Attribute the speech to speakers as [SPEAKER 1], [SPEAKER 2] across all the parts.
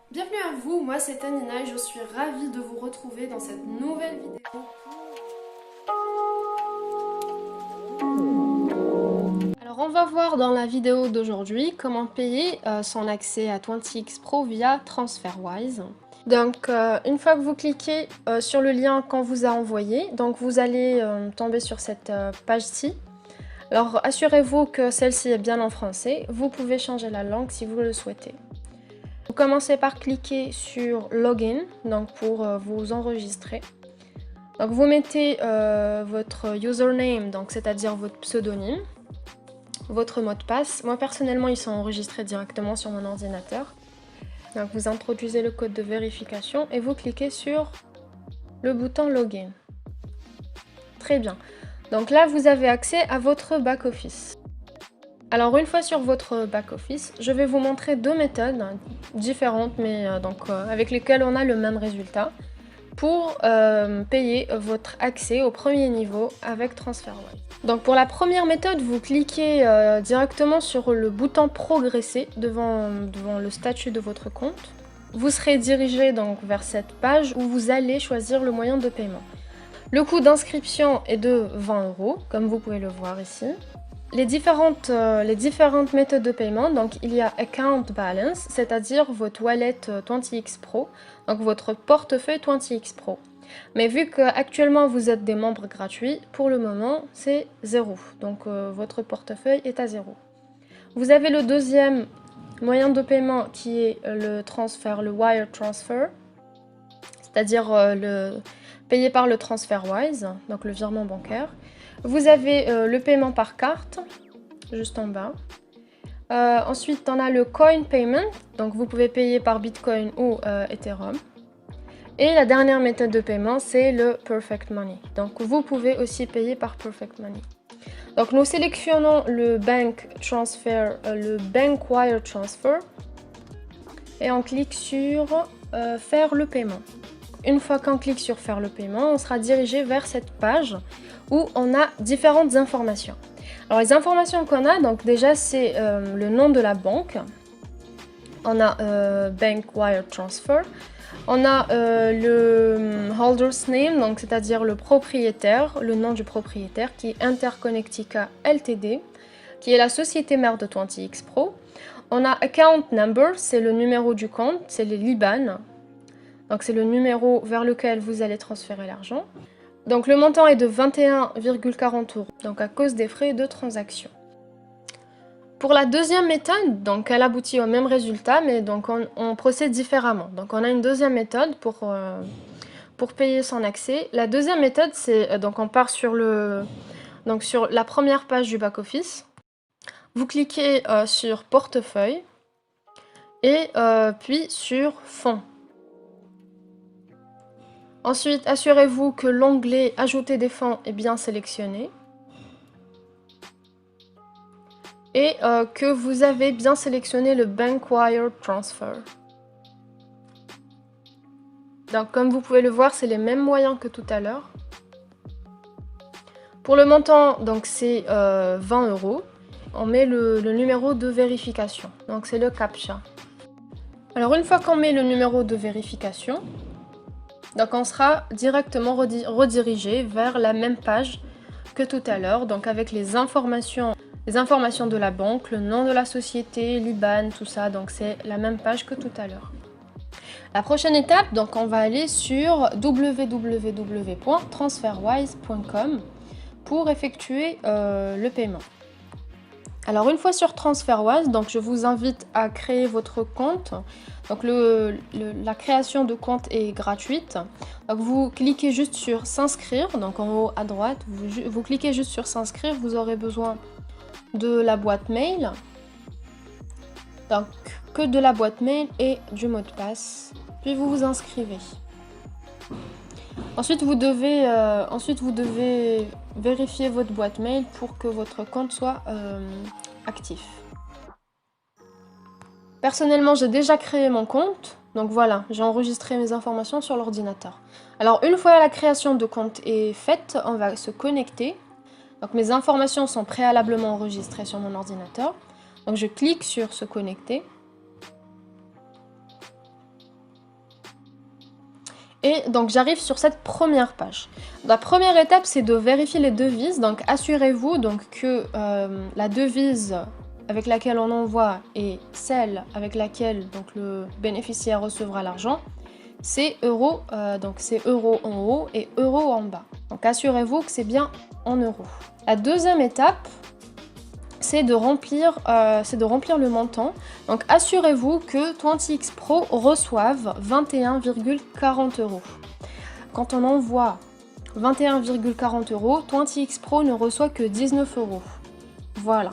[SPEAKER 1] Bienvenue à vous, moi c'est Tanina et je suis ravie de vous retrouver dans cette nouvelle vidéo. Alors on va voir dans la vidéo d'aujourd'hui comment payer son accès à 20x Pro via TransferWise. Donc une fois que vous cliquez sur le lien qu'on vous a envoyé, donc vous allez tomber sur cette page-ci. Alors assurez-vous que celle-ci est bien en français, vous pouvez changer la langue si vous le souhaitez. Vous commencez par cliquer sur Login, donc pour vous enregistrer. Donc vous mettez votre username, donc c'est-à-dire votre pseudonyme, votre mot de passe. Moi personnellement, ils sont enregistrés directement sur mon ordinateur. Donc vous introduisez le code de vérification et vous cliquez sur le bouton Login. Très bien. Donc là, vous avez accès à votre back-office. Alors une fois sur votre back-office, je vais vous montrer deux méthodes différentes, mais avec lesquelles on a le même résultat pour payer votre accès au premier niveau avec TransferWise. Donc pour la première méthode, vous cliquez directement sur le bouton progresser devant le statut de votre compte. Vous serez dirigé donc vers cette page où vous allez choisir le moyen de paiement. Le coût d'inscription est de 20 €, comme vous pouvez le voir ici. Les différentes méthodes de paiement, donc il y a Account Balance, c'est-à-dire votre wallet 20x Pro, donc votre portefeuille 20x Pro. Mais vu qu'actuellement vous êtes des membres gratuits, pour le moment c'est 0, donc votre portefeuille est à 0. Vous avez le deuxième moyen de paiement qui est le transfert, le wire transfer, c'est-à-dire le payé par le TransferWise, donc le virement bancaire. Vous avez le paiement par carte, juste en bas. Ensuite, on a le coin payment, donc vous pouvez payer par Bitcoin ou Ethereum. Et la dernière méthode de paiement, c'est le Perfect Money. Donc vous pouvez aussi payer par Perfect Money. Donc nous sélectionnons le Bank Transfer, le Bank Wire Transfer, et on clique sur Faire le paiement. Une fois qu'on clique sur Faire le paiement, on sera dirigé vers cette page où on a différentes informations. Alors les informations qu'on a, donc déjà c'est le nom de la banque, on a Bank Wire Transfer, on a le holder's name, donc c'est-à-dire le propriétaire, le nom du propriétaire qui est Interconnectica Ltd, qui est la société mère de 20x Pro. On a account number, c'est le numéro du compte, c'est les l'IBAN, donc c'est le numéro vers lequel vous allez transférer l'argent. Donc le montant est de 21,40 €, donc à cause des frais de transaction. Pour la deuxième méthode, donc elle aboutit au même résultat, mais donc on procède différemment. Donc on a une deuxième méthode pour payer son accès. La deuxième méthode, c'est donc on part sur la première page du back-office. Vous cliquez sur portefeuille et puis sur fonds. Ensuite, assurez-vous que l'onglet Ajouter des fonds est bien sélectionné et que vous avez bien sélectionné le Bank Wire Transfer. Donc comme vous pouvez le voir, c'est les mêmes moyens que tout à l'heure. Pour le montant, donc c'est 20 €. On met le numéro de vérification, donc c'est le CAPTCHA. Alors une fois qu'on met le numéro de vérification, donc on sera directement redirigé vers la même page que tout à l'heure, donc avec les informations de la banque, le nom de la société, l'IBAN, tout ça, donc c'est la même page que tout à l'heure. La prochaine étape, donc on va aller sur www.transferwise.com pour effectuer le paiement. Alors une fois sur TransferWise, donc je vous invite à créer votre compte. Donc la création de compte est gratuite. Donc vous cliquez juste sur s'inscrire, donc en haut à droite, vous cliquez juste sur s'inscrire, vous aurez besoin de la boîte mail. Donc que de la boîte mail et du mot de passe. Puis vous vous inscrivez. Ensuite vous devez vérifier votre boîte mail pour que votre compte soit actif. Personnellement, j'ai déjà créé mon compte, donc voilà, j'ai enregistré mes informations sur l'ordinateur. Alors une fois la création de compte est faite, on va se connecter. Donc mes informations sont préalablement enregistrées sur mon ordinateur. Donc je clique sur se connecter. Et donc j'arrive sur cette première page. La première étape, c'est de vérifier les devises. Donc assurez-vous donc que la devise avec laquelle on envoie et celle avec laquelle donc le bénéficiaire recevra l'argent, c'est euro, donc c'est euro en haut et euro en bas. Donc assurez-vous que c'est bien en euros. La deuxième étape, c'est de remplir le montant. Donc assurez-vous que 20x Pro reçoive 21,40 €. Quand on envoie 21,40 €, 20x Pro ne reçoit que 19 €. Voilà.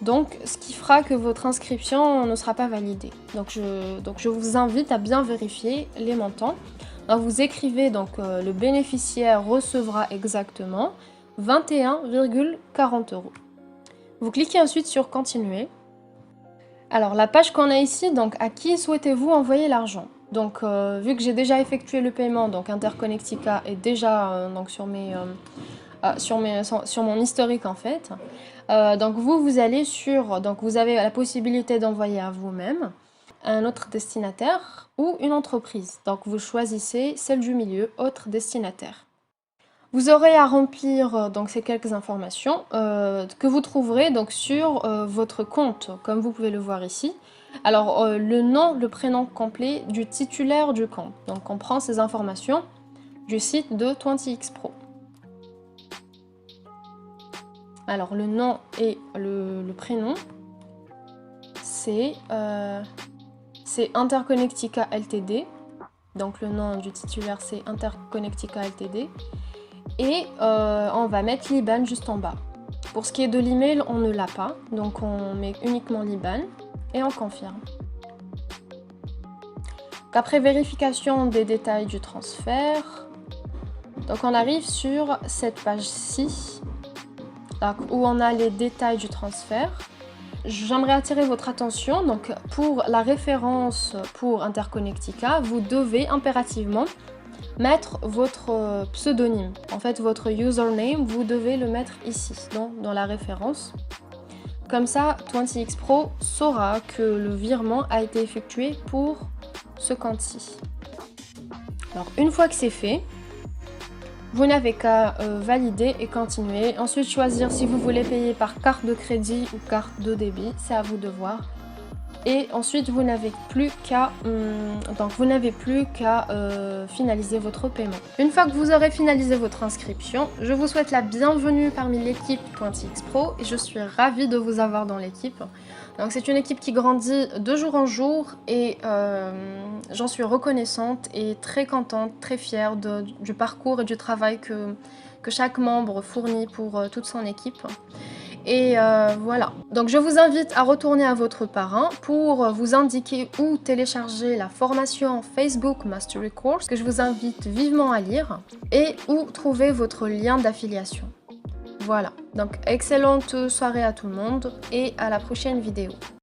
[SPEAKER 1] Donc ce qui fera que votre inscription ne sera pas validée. Donc je vous invite à bien vérifier les montants. Alors vous écrivez donc le bénéficiaire recevra exactement 21,40 €. Vous cliquez ensuite sur continuer. Alors la page qu'on a ici, donc à qui souhaitez-vous envoyer l'argent? Donc vu que j'ai déjà effectué le paiement, donc Interconnectica est déjà donc sur mon historique en fait. Donc vous allez sur, donc vous avez la possibilité d'envoyer à vous-même, un autre destinataire ou une entreprise. Donc vous choisissez celle du milieu, autre destinataire. Vous aurez à remplir donc ces quelques informations que vous trouverez donc sur votre compte, comme vous pouvez le voir ici. Alors le nom, le prénom complet du titulaire du compte. Donc on prend ces informations du site de 20x Pro. Alors le nom et le prénom, c'est Interconnectica Ltd. Donc le nom du titulaire c'est Interconnectica Ltd. Et on va mettre l'IBAN juste en bas. Pour ce qui est de l'email, on ne l'a pas, donc on met uniquement l'IBAN et on confirme. Après vérification des détails du transfert, donc on arrive sur cette page-ci, où on a les détails du transfert. J'aimerais attirer votre attention, donc pour la référence pour Interconnectica, vous devez impérativement mettre votre pseudonyme, en fait votre username, vous devez le mettre ici, dans la référence. Comme ça, 20x Pro saura que le virement a été effectué pour ce compte-ci. Alors une fois que c'est fait, vous n'avez qu'à valider et continuer. Ensuite choisir si vous voulez payer par carte de crédit ou carte de débit, c'est à vous de voir. Et ensuite, vous n'avez plus qu'à finaliser votre paiement. Une fois que vous aurez finalisé votre inscription, je vous souhaite la bienvenue parmi l'équipe 20x Pro et je suis ravie de vous avoir dans l'équipe. Donc c'est une équipe qui grandit de jour en jour et j'en suis reconnaissante et très contente, très fière du parcours et du travail que chaque membre fournit pour toute son équipe. Et voilà, donc je vous invite à retourner à votre parrain pour vous indiquer où télécharger la formation Facebook Mastery Course que je vous invite vivement à lire et où trouver votre lien d'affiliation. Voilà, donc excellente soirée à tout le monde et à la prochaine vidéo.